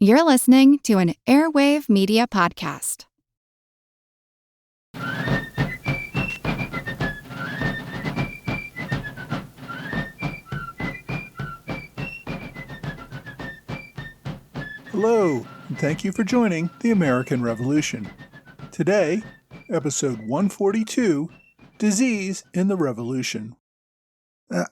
You're listening to an Airwave Media Podcast. Hello, and thank you for joining the American Revolution. Today, episode 142, Disease in the Revolution.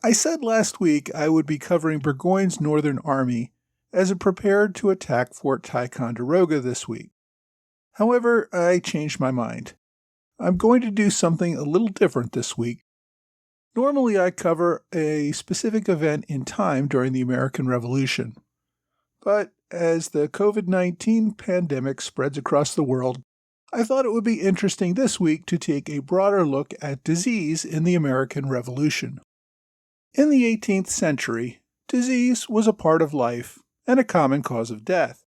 I said last week I would be covering Burgoyne's Northern Army as it prepared to attack Fort Ticonderoga this week. However, I changed my mind. I'm going to do something a little different this week. Normally, I cover a specific event in time during the American Revolution. But as the COVID-19 pandemic spreads across the world, I thought it would be interesting this week to take a broader look at disease in the American Revolution. In the 18th century, disease was a part of life and a common cause of death.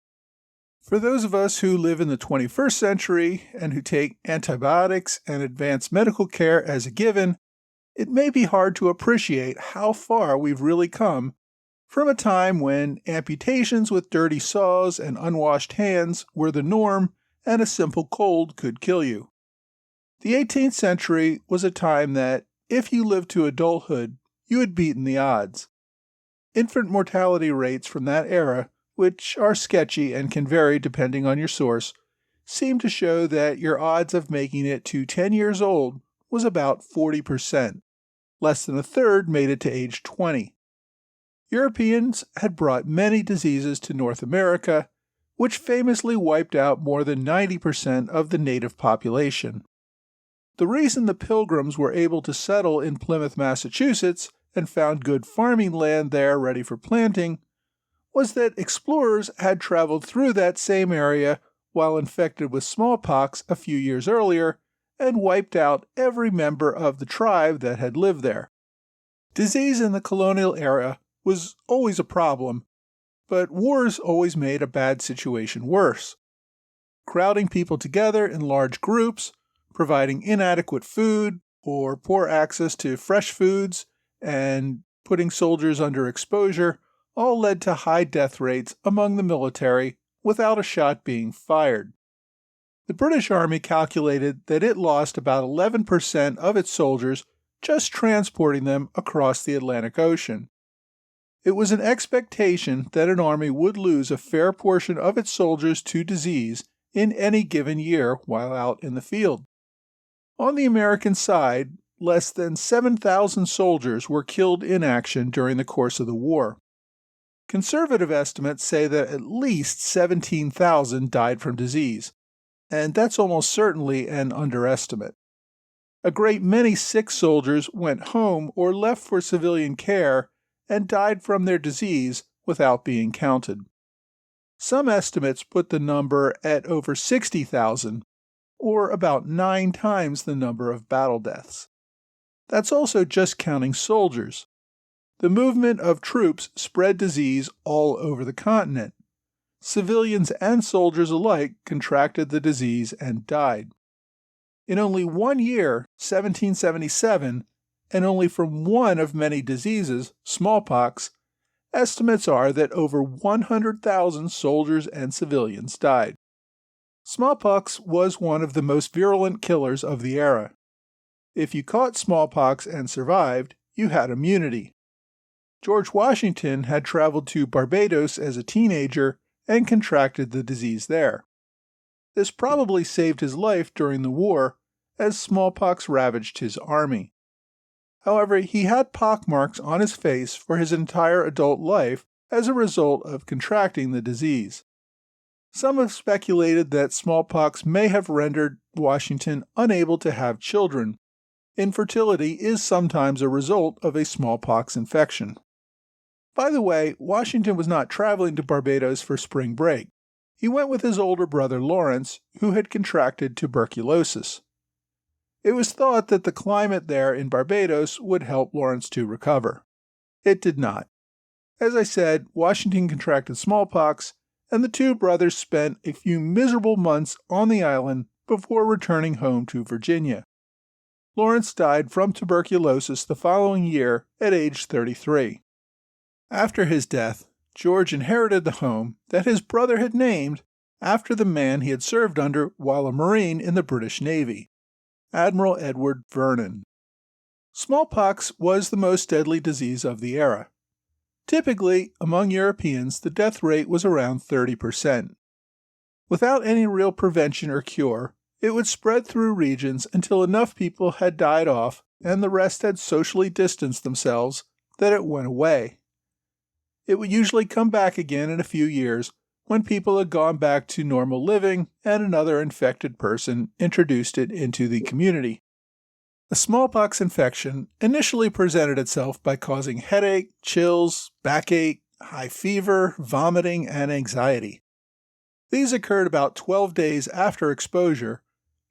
For those of us who live in the 21st century and who take antibiotics and advanced medical care as a given, it may be hard to appreciate how far we've really come from a time when amputations with dirty saws and unwashed hands were the norm and a simple cold could kill you. The 18th century was a time that, if you lived to adulthood, you had beaten the odds. Infant mortality rates from that era, which are sketchy and can vary depending on your source, seem to show that your odds of making it to 10 years old was about 40%. Less than a third made it to age 20. Europeans had brought many diseases to North America, which famously wiped out more than 90% of the native population. The reason the Pilgrims were able to settle in Plymouth, Massachusetts, and found good farming land there ready for planting was that explorers had traveled through that same area while infected with smallpox a few years earlier and wiped out every member of the tribe that had lived there. Disease in the colonial era was always a problem, but wars always made a bad situation worse. Crowding people together in large groups, providing inadequate food or poor access to fresh foods, and putting soldiers under exposure all led to high death rates among the military without a shot being fired. The British Army calculated that it lost about 11% of its soldiers just transporting them across the Atlantic Ocean. It was an expectation that an army would lose a fair portion of its soldiers to disease in any given year while out in the field. On the American side, less than 7,000 soldiers were killed in action during the course of the war. Conservative estimates say that at least 17,000 died from disease, and that's almost certainly an underestimate. A great many sick soldiers went home or left for civilian care and died from their disease without being counted. Some estimates put the number at over 60,000, or about 9 times the number of battle deaths. That's also just counting soldiers. The movement of troops spread disease all over the continent. Civilians and soldiers alike contracted the disease and died. In only 1 year, 1777, and only from one of many diseases, smallpox, estimates are that over 100,000 soldiers and civilians died. Smallpox was one of the most virulent killers of the era. If you caught smallpox and survived, you had immunity. George Washington had traveled to Barbados as a teenager and contracted the disease there. This probably saved his life during the war, as smallpox ravaged his army. However, he had pockmarks on his face for his entire adult life as a result of contracting the disease. Some have speculated that smallpox may have rendered Washington unable to have children. Infertility is sometimes a result of a smallpox infection. By the way, Washington was not traveling to Barbados for spring break. He went with his older brother Lawrence, who had contracted tuberculosis. It was thought that the climate there in Barbados would help Lawrence to recover. It did not. As I said, Washington contracted smallpox, and the two brothers spent a few miserable months on the island before returning home to Virginia. Lawrence died from tuberculosis the following year at age 33. After his death, George inherited the home that his brother had named after the man he had served under while a Marine in the British Navy, Admiral Edward Vernon. Smallpox was the most deadly disease of the era. Typically, among Europeans, the death rate was around 30%. Without any real prevention or cure, it would spread through regions until enough people had died off and the rest had socially distanced themselves that it went away. It would usually come back again in a few years when people had gone back to normal living and another infected person introduced it into the community. A smallpox infection initially presented itself by causing headache, chills, backache, high fever, vomiting, and anxiety. These occurred about 12 days after exposure,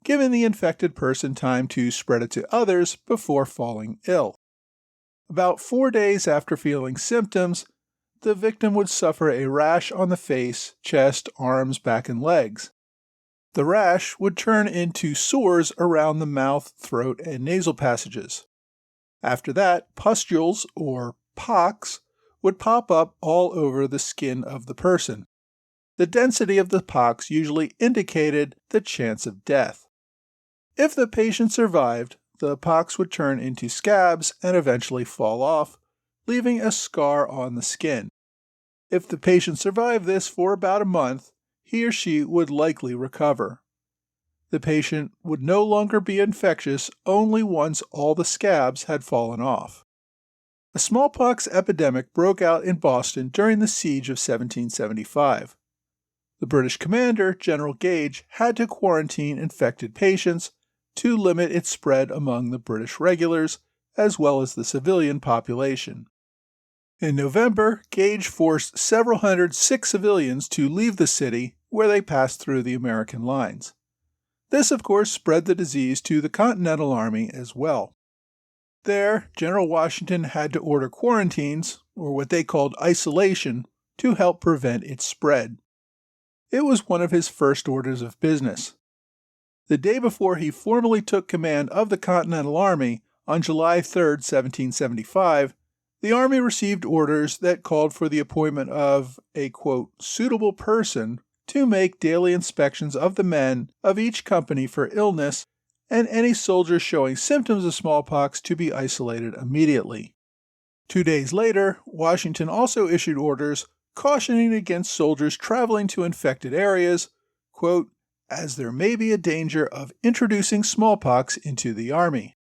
giving the infected person time to spread it to others before falling ill. About 4 days after feeling symptoms, the victim would suffer a rash on the face, chest, arms, back, and legs. The rash would turn into sores around the mouth, throat, and nasal passages. After that, pustules, or pox, would pop up all over the skin of the person. The density of the pox usually indicated the chance of death. If the patient survived, the pox would turn into scabs and eventually fall off, leaving a scar on the skin. If the patient survived this for about a month, he or she would likely recover. The patient would no longer be infectious only once all the scabs had fallen off. A smallpox epidemic broke out in Boston during the siege of 1775. The British commander, General Gage, had to quarantine infected patients to limit its spread among the British regulars as well as the civilian population. In November, Gage forced several hundred sick civilians to leave the city where they passed through the American lines. This, of course, spread the disease to the Continental Army as well. There, General Washington had to order quarantines, or what they called isolation, to help prevent its spread. It was one of his first orders of business. The day before he formally took command of the Continental Army, on July 3, 1775, the Army received orders that called for the appointment of a, quote, suitable person to make daily inspections of the men of each company for illness, and any soldiers showing symptoms of smallpox to be isolated immediately. 2 days later, Washington also issued orders cautioning against soldiers traveling to infected areas, quote, as there may be a danger of introducing smallpox into the Army.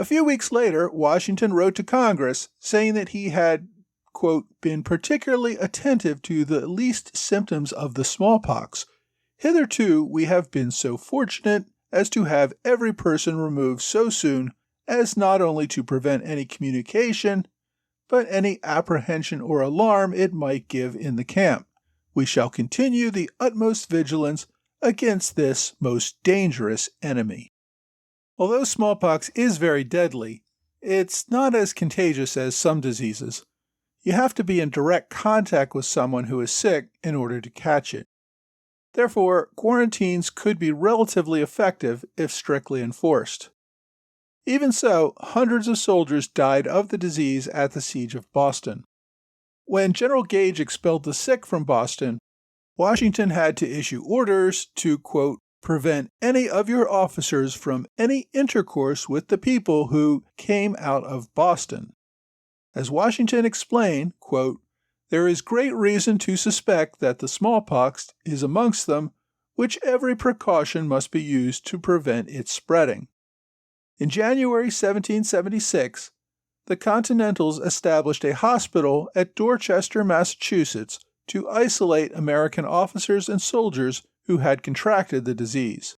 A few weeks later, Washington wrote to Congress saying that he had, quote, been particularly attentive to the least symptoms of the smallpox. Hitherto we have been so fortunate as to have every person removed so soon as not only to prevent any communication, but any apprehension or alarm it might give in the camp. We shall continue the utmost vigilance against this most dangerous enemy. Although smallpox is very deadly, it's not as contagious as some diseases. You have to be in direct contact with someone who is sick in order to catch it. Therefore, quarantines could be relatively effective if strictly enforced. Even so, hundreds of soldiers died of the disease at the siege of Boston. When General Gage expelled the sick from Boston, Washington had to issue orders to, quote, prevent any of your officers from any intercourse with the people who came out of Boston. As Washington explained, quote, there is great reason to suspect that the smallpox is amongst them, which every precaution must be used to prevent its spreading. In January 1776, the Continentals established a hospital at Dorchester, Massachusetts, to isolate American officers and soldiers who had contracted the disease.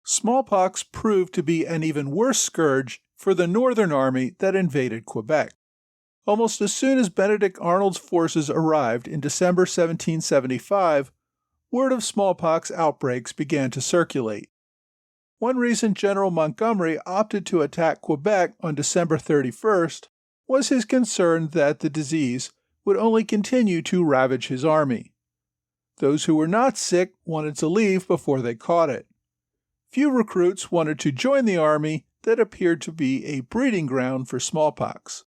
Smallpox proved to be an even worse scourge for the Northern Army that invaded Quebec. Almost as soon as Benedict Arnold's forces arrived in December 1775, word of smallpox outbreaks began to circulate. One reason General Montgomery opted to attack Quebec on December 31st was his concern that the disease would only continue to ravage his army. Those who were not sick wanted to leave before they caught it. Few recruits wanted to join the army that appeared to be a breeding ground for smallpox.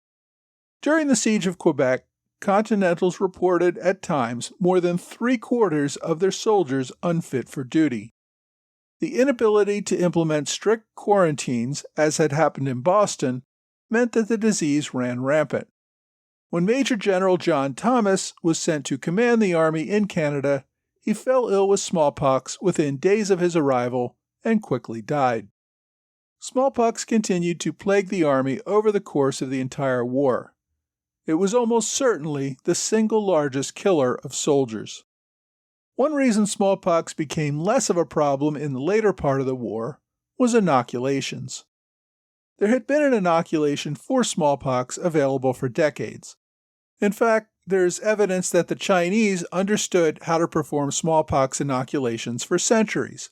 During the siege of Quebec, Continentals reported at times more than 3/4 of their soldiers unfit for duty. The inability to implement strict quarantines, as had happened in Boston, meant that the disease ran rampant. When Major General John Thomas was sent to command the army in Canada, he fell ill with smallpox within days of his arrival and quickly died. Smallpox continued to plague the army over the course of the entire war. It was almost certainly the single largest killer of soldiers. One reason smallpox became less of a problem in the later part of the war was inoculations. There had been an inoculation for smallpox available for decades. In fact, there is evidence that the Chinese understood how to perform smallpox inoculations for centuries.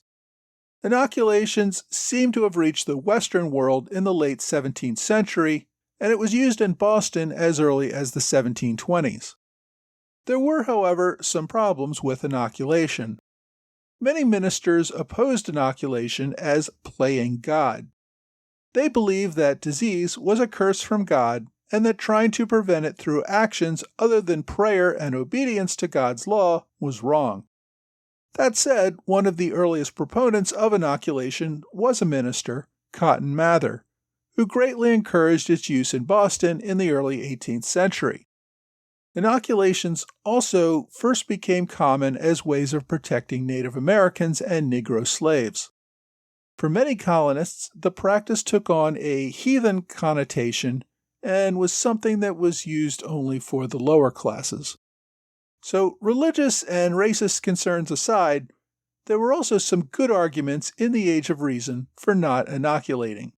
Inoculations seem to have reached the Western world in the late 17th century, and it was used in Boston as early as the 1720s. There were, however, some problems with inoculation. Many ministers opposed inoculation as playing God. They believed that disease was a curse from God and that trying to prevent it through actions other than prayer and obedience to God's law was wrong. That said, one of the earliest proponents of inoculation was a minister, Cotton Mather, who greatly encouraged its use in Boston in the early 18th century. Inoculations also first became common as ways of protecting Native Americans and Negro slaves. For many colonists, the practice took on a heathen connotation and was something that was used only for the lower classes. So, religious and racist concerns aside, there were also some good arguments in the Age of Reason for not inoculating.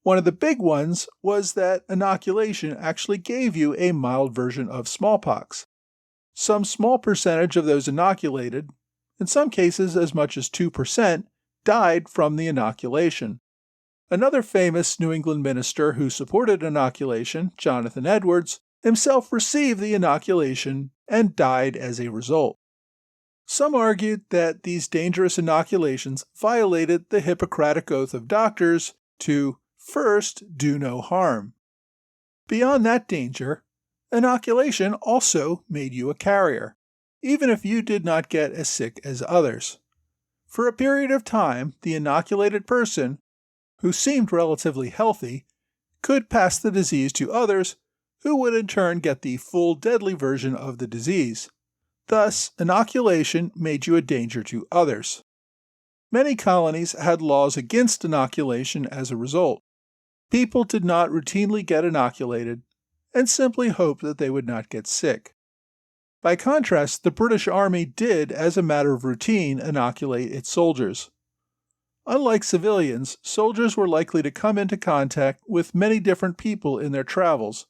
One of the big ones was that inoculation actually gave you a mild version of smallpox. Some small percentage of those inoculated, in some cases as much as 2%, died from the inoculation. Another famous New England minister who supported inoculation, Jonathan Edwards, himself received the inoculation and died as a result. Some argued that these dangerous inoculations violated the Hippocratic Oath of doctors to first, do no harm. Beyond that danger, inoculation also made you a carrier, even if you did not get as sick as others. For a period of time, the inoculated person, who seemed relatively healthy, could pass the disease to others who would in turn get the full deadly version of the disease. Thus, inoculation made you a danger to others. Many colonies had laws against inoculation as a result. People did not routinely get inoculated and simply hoped that they would not get sick. By contrast, the British Army did, as a matter of routine, inoculate its soldiers. Unlike civilians, soldiers were likely to come into contact with many different people in their travels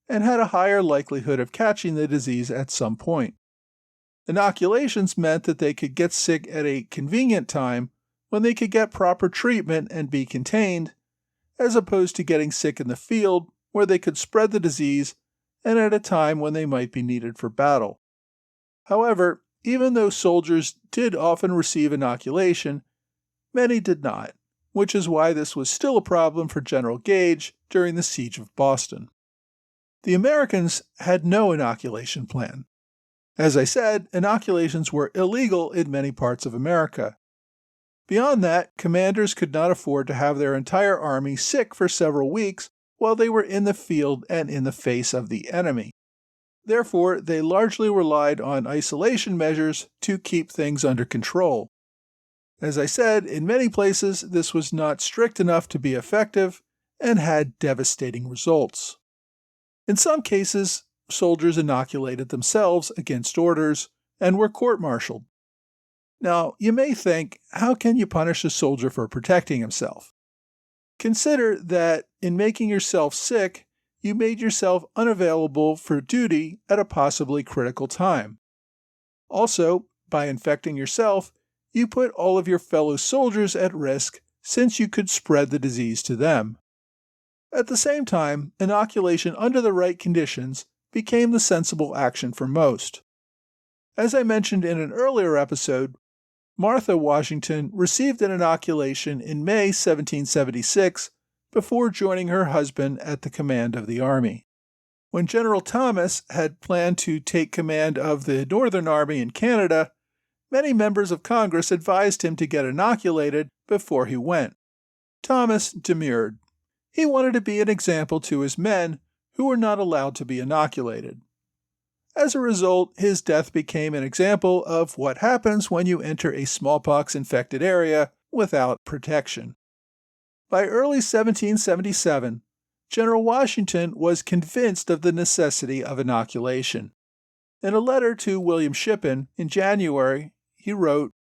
and had a higher likelihood of catching the disease at some point. Inoculations meant that they could get sick at a convenient time when they could get proper treatment and be contained, as opposed to getting sick in the field where they could spread the disease and at a time when they might be needed for battle. However, even though soldiers did often receive inoculation, many did not, which is why this was still a problem for General Gage during the Siege of Boston. The Americans had no inoculation plan. As I said, inoculations were illegal in many parts of America. Beyond that, commanders could not afford to have their entire army sick for several weeks while they were in the field and in the face of the enemy. Therefore, they largely relied on isolation measures to keep things under control. As I said, in many places this was not strict enough to be effective and had devastating results. In some cases, soldiers inoculated themselves against orders and were court-martialed. Now, you may think, how can you punish a soldier for protecting himself? Consider that in making yourself sick, you made yourself unavailable for duty at a possibly critical time. Also, by infecting yourself, you put all of your fellow soldiers at risk since you could spread the disease to them. At the same time, inoculation under the right conditions became the sensible action for most. As I mentioned in an earlier episode, Martha Washington received an inoculation in May 1776 before joining her husband at the command of the army. When General Thomas had planned to take command of the Northern Army in Canada, many members of Congress advised him to get inoculated before he went. Thomas demurred. He wanted to be an example to his men who were not allowed to be inoculated. As a result, his death became an example of what happens when you enter a smallpox-infected area without protection. By early 1777, General Washington was convinced of the necessity of inoculation. In a letter to William Shippen in January, he wrote,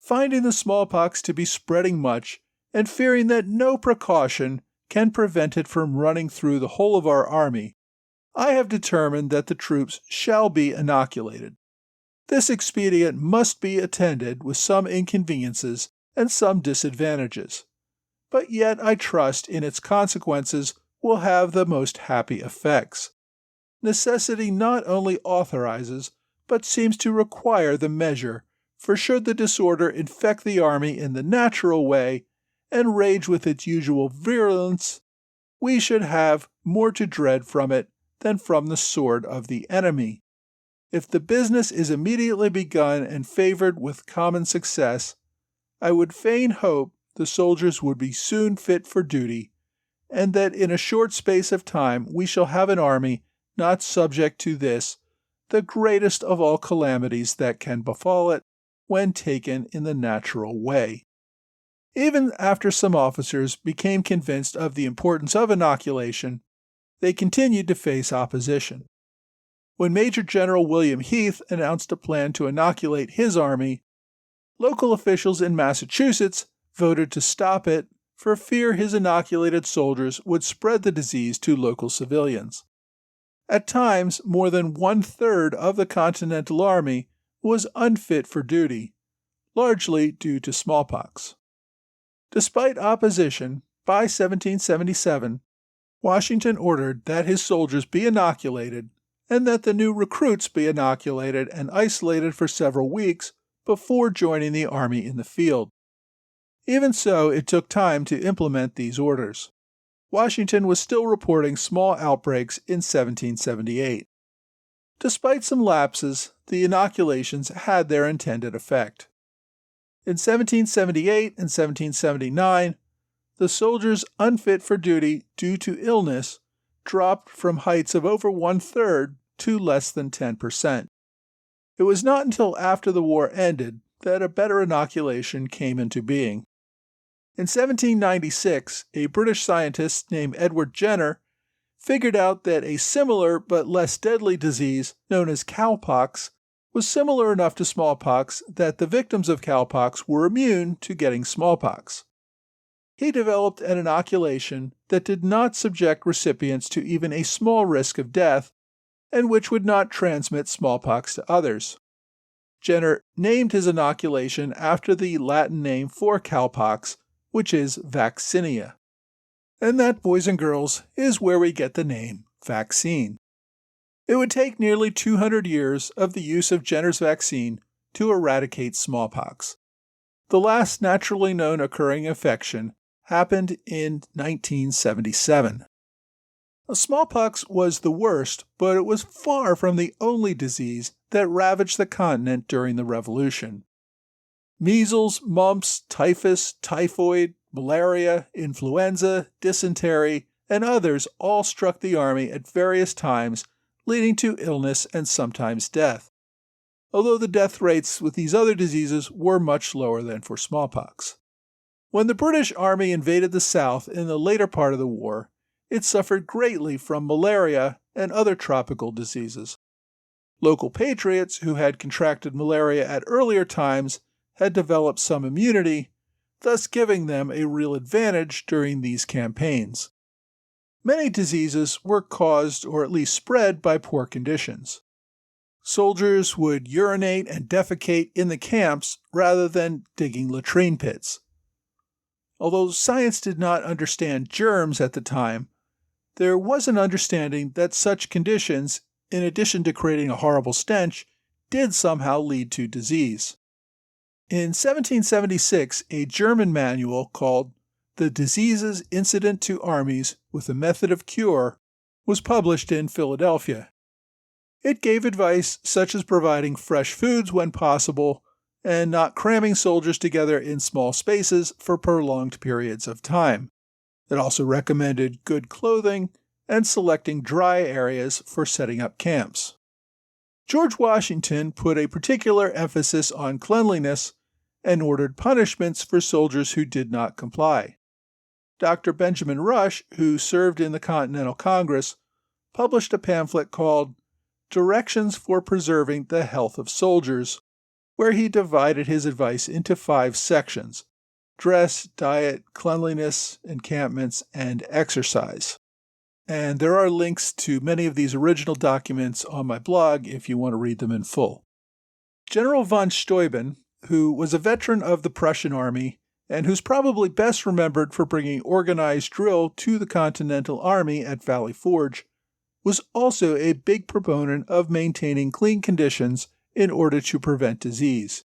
"Finding the smallpox to be spreading much, and fearing that no precaution can prevent it from running through the whole of our army, I have determined that the troops shall be inoculated. This expedient must be attended with some inconveniences and some disadvantages, but yet I trust in its consequences will have the most happy effects. Necessity not only authorizes, but seems to require the measure, for should the disorder infect the army in the natural way, and rage with its usual virulence, we should have more to dread from it than from the sword of the enemy. If the business is immediately begun and favored with common success, I would fain hope the soldiers would be soon fit for duty, and that in a short space of time we shall have an army not subject to this, the greatest of all calamities that can befall it when taken in the natural way." Even after some officers became convinced of the importance of inoculation, they continued to face opposition. When Major General William Heath announced a plan to inoculate his army, local officials in Massachusetts voted to stop it for fear his inoculated soldiers would spread the disease to local civilians. At times, more than one-third of the Continental Army was unfit for duty, largely due to smallpox. Despite opposition, by 1777, Washington ordered that his soldiers be inoculated and that the new recruits be inoculated and isolated for several weeks before joining the army in the field. Even so, it took time to implement these orders. Washington was still reporting small outbreaks in 1778. Despite some lapses, the inoculations had their intended effect. In 1778 and 1779, the soldiers unfit for duty due to illness dropped from heights of over one-third to less than 10%. It was not until after the war ended that a better inoculation came into being. In 1796, a British scientist named Edward Jenner figured out that a similar but less deadly disease known as cowpox was similar enough to smallpox that the victims of cowpox were immune to getting smallpox. He developed an inoculation that did not subject recipients to even a small risk of death and which would not transmit smallpox to others. Jenner named his inoculation after the Latin name for cowpox, which is vaccinia. And that, boys and girls, is where we get the name vaccine. It would take nearly 200 years of the use of Jenner's vaccine to eradicate smallpox. The last naturally known occurring infection happened in 1977. Smallpox was the worst, but it was far from the only disease that ravaged the continent during the Revolution. Measles, mumps, typhus, typhoid, malaria, influenza, dysentery, and others all struck the army at various times, leading to illness and sometimes death, although the death rates with these other diseases were much lower than for smallpox. When the British Army invaded the South in the later part of the war, it suffered greatly from malaria and other tropical diseases. Local patriots who had contracted malaria at earlier times had developed some immunity, thus giving them a real advantage during these campaigns. Many diseases were caused or at least spread by poor conditions. Soldiers would urinate and defecate in the camps rather than digging latrine pits. Although science did not understand germs at the time, there was an understanding that such conditions, in addition to creating a horrible stench, did somehow lead to disease. In 1776, a German manual called The Diseases Incident to Armies with a Method of Cure was published in Philadelphia. It gave advice such as providing fresh foods when possible and not cramming soldiers together in small spaces for prolonged periods of time. It also recommended good clothing and selecting dry areas for setting up camps. George Washington put a particular emphasis on cleanliness and ordered punishments for soldiers who did not comply. Dr. Benjamin Rush, who served in the Continental Congress, published a pamphlet called Directions for Preserving the Health of Soldiers, where he divided his advice into 5 sections: dress, diet, cleanliness, encampments, and exercise. And there are links to many of these original documents on my blog if you want to read them in full. General von Steuben, who was a veteran of the Prussian Army and who's probably best remembered for bringing organized drill to the Continental Army at Valley Forge, was also a big proponent of maintaining clean conditions in order to prevent disease.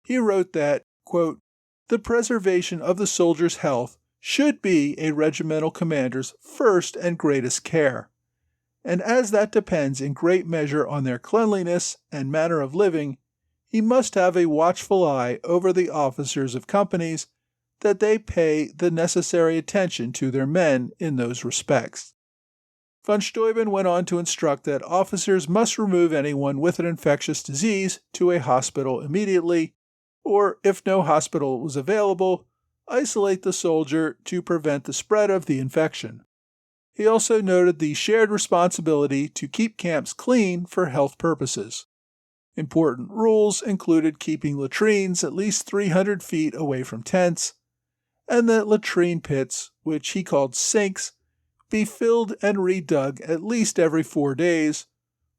He wrote that, quote, "The preservation of the soldier's health should be a regimental commander's first and greatest care, and as that depends in great measure on their cleanliness and manner of living, he must have a watchful eye over the officers of companies that they pay the necessary attention to their men in those respects." Von Steuben went on to instruct that officers must remove anyone with an infectious disease to a hospital immediately, or if no hospital was available, isolate the soldier to prevent the spread of the infection. He also noted the shared responsibility to keep camps clean for health purposes. Important rules included keeping latrines at least 300 feet away from tents, and that latrine pits, which he called sinks, be filled and redug at least every 4 days,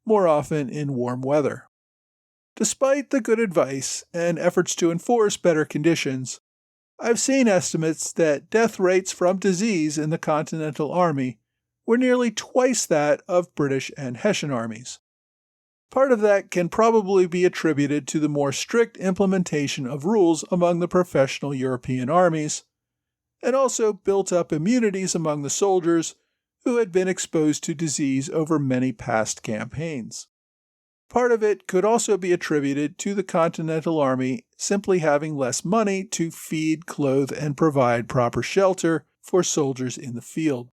more often in warm weather. Despite the good advice and efforts to enforce better conditions, I've seen estimates that death rates from disease in the Continental Army were nearly twice that of British and Hessian armies. Part of that can probably be attributed to the more strict implementation of rules among the professional European armies, and also built-up immunities among the soldiers who had been exposed to disease over many past campaigns. Part of it could also be attributed to the Continental Army simply having less money to feed, clothe, and provide proper shelter for soldiers in the field.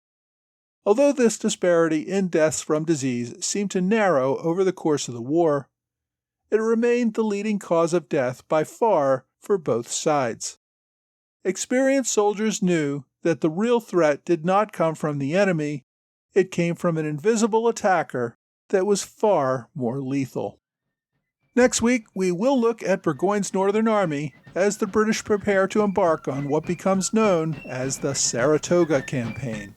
Although this disparity in deaths from disease seemed to narrow over the course of the war, it remained the leading cause of death by far for both sides. Experienced soldiers knew that the real threat did not come from the enemy, it came from an invisible attacker that was far more lethal. Next week, we will look at Burgoyne's Northern Army as the British prepare to embark on what becomes known as the Saratoga Campaign.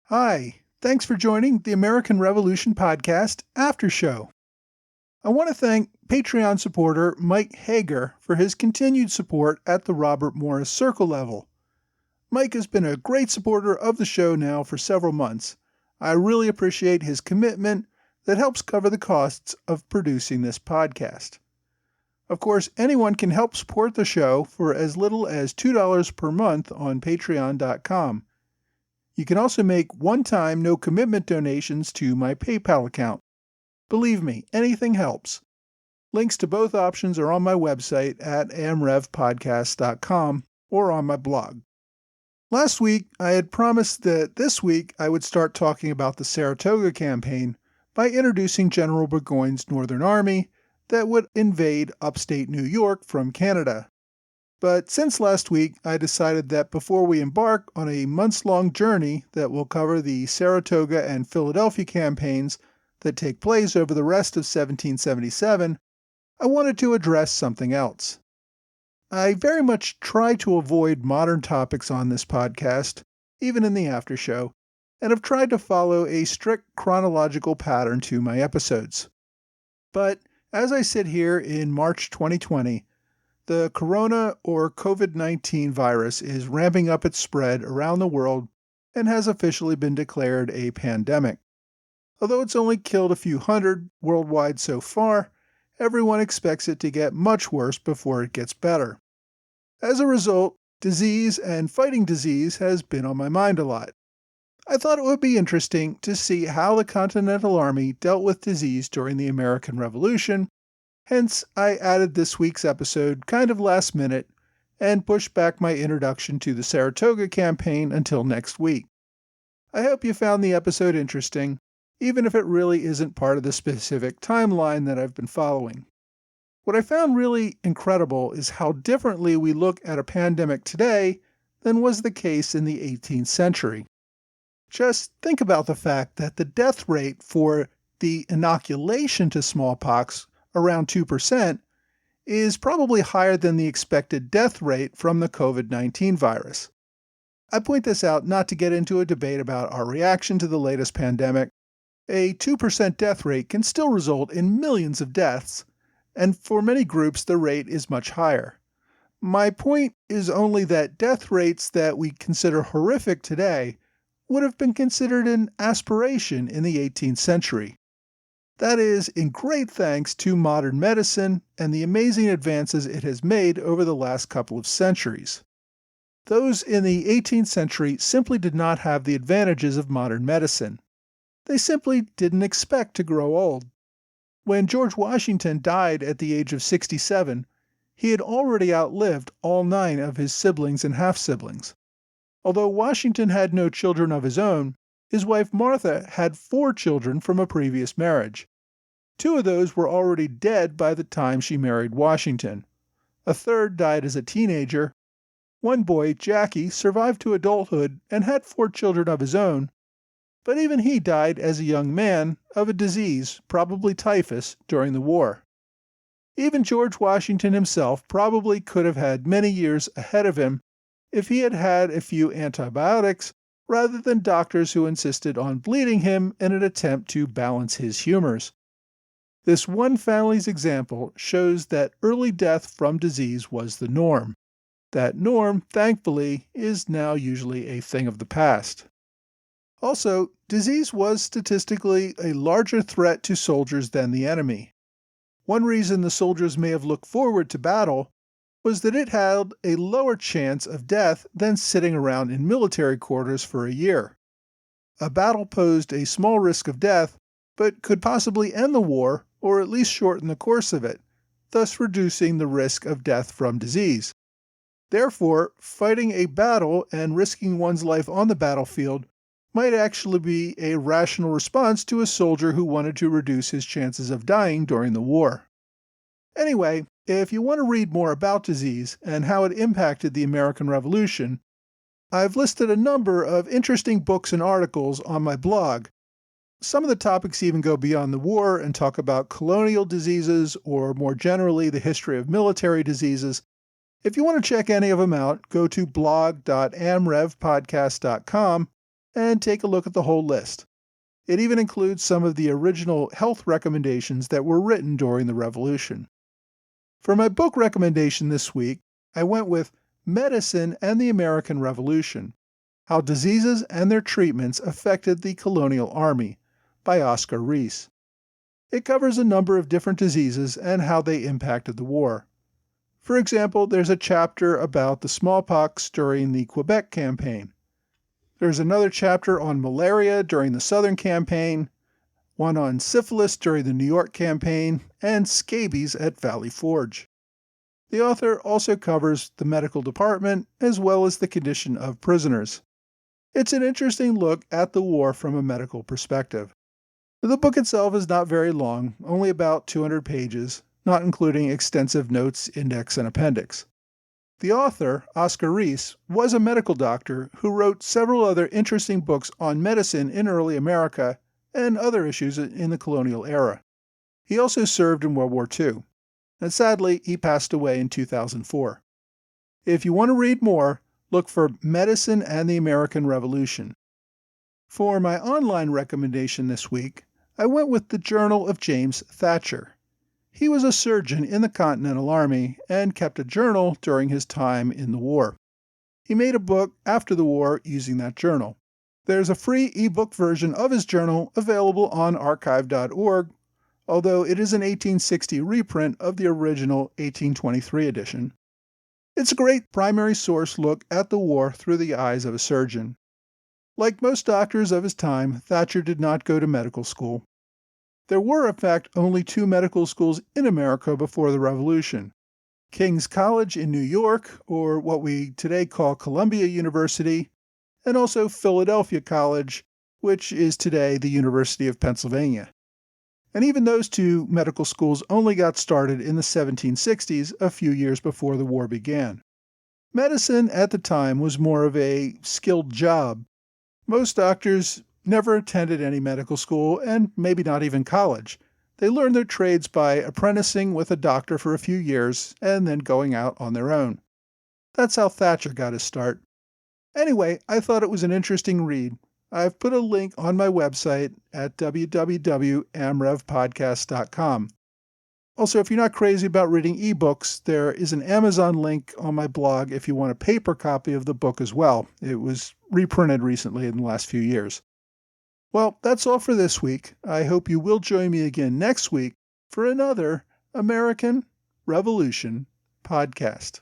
Hi, thanks for joining the American Revolution Podcast After Show. I want to thank Patreon supporter Mike Hager for his continued support at the Robert Morris Circle level. Mike has been a great supporter of the show now for several months. I really appreciate his commitment that helps cover the costs of producing this podcast. Of course, anyone can help support the show for as little as $2 per month on patreon.com. You can also make one-time no-commitment donations to my PayPal account. Believe me, anything helps. Links to both options are on my website at amrevpodcast.com or on my blog. Last week, I had promised that this week I would start talking about the Saratoga Campaign by introducing General Burgoyne's Northern Army that would invade upstate New York from Canada. But since last week, I decided that before we embark on a months-long journey that will cover the Saratoga and Philadelphia campaigns that take place over the rest of 1777, I wanted to address something else. I very much try to avoid modern topics on this podcast, even in the after show, and have tried to follow a strict chronological pattern to my episodes. But as I sit here in March 2020, the corona or COVID-19 virus is ramping up its spread around the world and has officially been declared a pandemic. Although it's only killed a few hundred worldwide so far, everyone expects it to get much worse before it gets better. As a result, disease and fighting disease has been on my mind a lot. I thought it would be interesting to see how the Continental Army dealt with disease during the American Revolution, hence I added this week's episode kind of last minute and pushed back my introduction to the Saratoga campaign until next week. I hope you found the episode interesting, even if it really isn't part of the specific timeline that I've been following. What I found really incredible is how differently we look at a pandemic today than was the case in the 18th century. Just think about the fact that the death rate for the inoculation to smallpox, around 2%, is probably higher than the expected death rate from the COVID-19 virus. I point this out not to get into a debate about our reaction to the latest pandemic. A 2% death rate can still result in millions of deaths, and for many groups the rate is much higher. My point is only that death rates that we consider horrific today would have been considered an aspiration in the 18th century. That is, in great thanks to modern medicine and the amazing advances it has made over the last couple of centuries. Those in the 18th century simply did not have the advantages of modern medicine. They simply didn't expect to grow old. When George Washington died at the age of 67, he had already outlived all 9 of his siblings and half-siblings. Although Washington had no children of his own, his wife Martha had 4 children from a previous marriage. 2 of those were already dead by the time she married Washington. A third died as a teenager. One boy, Jackie, survived to adulthood and had 4 children of his own, but even he died as a young man of a disease, probably typhus, during the war. Even George Washington himself probably could have had many years ahead of him if he had had a few antibiotics rather than doctors who insisted on bleeding him in an attempt to balance his humors. This one family's example shows that early death from disease was the norm. That norm, thankfully, is now usually a thing of the past. Also, disease was statistically a larger threat to soldiers than the enemy. One reason the soldiers may have looked forward to battle was that it had a lower chance of death than sitting around in military quarters for a year. A battle posed a small risk of death, but could possibly end the war or at least shorten the course of it, thus reducing the risk of death from disease. Therefore, fighting a battle and risking one's life on the battlefield might actually be a rational response to a soldier who wanted to reduce his chances of dying during the war. Anyway, if you want to read more about disease and how it impacted the American Revolution, I've listed a number of interesting books and articles on my blog. Some of the topics even go beyond the war and talk about colonial diseases or more generally the history of military diseases. If you want to check any of them out, go to blog.amrevpodcast.com and take a look at the whole list. It even includes some of the original health recommendations that were written during the Revolution. For my book recommendation this week, I went with Medicine and the American Revolution: How Diseases and Their Treatments Affected the Colonial Army by Oscar Riis. It covers a number of different diseases and how they impacted the war. For example, there's a chapter about the smallpox during the Quebec campaign. There's another chapter on malaria during the Southern campaign, one on syphilis during the New York campaign, and scabies at Valley Forge. The author also covers the medical department as well as the condition of prisoners. It's an interesting look at the war from a medical perspective. The book itself is not very long, only about 200 pages, not including extensive notes, index, and appendix. The author, Oscar Riis, was a medical doctor who wrote several other interesting books on medicine in early America and other issues in the colonial era. He also served in World War II, and sadly, he passed away in 2004. If you want to read more, look for Medicine and the American Revolution. For my online recommendation this week, I went with the Journal of James Thatcher. He was a surgeon in the Continental Army and kept a journal during his time in the war. He made a book after the war using that journal. There's a free ebook version of his journal available on archive.org, although it is an 1860 reprint of the original 1823 edition. It's a great primary source look at the war through the eyes of a surgeon. Like most doctors of his time, Thatcher did not go to medical school. There were, in fact, only 2 medical schools in America before the Revolution: King's College in New York, or what we today call Columbia University, and also Philadelphia College, which is today the University of Pennsylvania. And even those 2 medical schools only got started in the 1760s, a few years before the war began. Medicine at the time was more of a skilled job. Most doctors never attended any medical school, and maybe not even college. They learned their trades by apprenticing with a doctor for a few years and then going out on their own. That's how Thatcher got his start. Anyway, I thought it was an interesting read. I've put a link on my website at www.amrevpodcast.com. Also, if you're not crazy about reading ebooks, there is an Amazon link on my blog if you want a paper copy of the book as well. It was reprinted recently in the last few years. Well, that's all for this week. I hope you will join me again next week for another American Revolution podcast.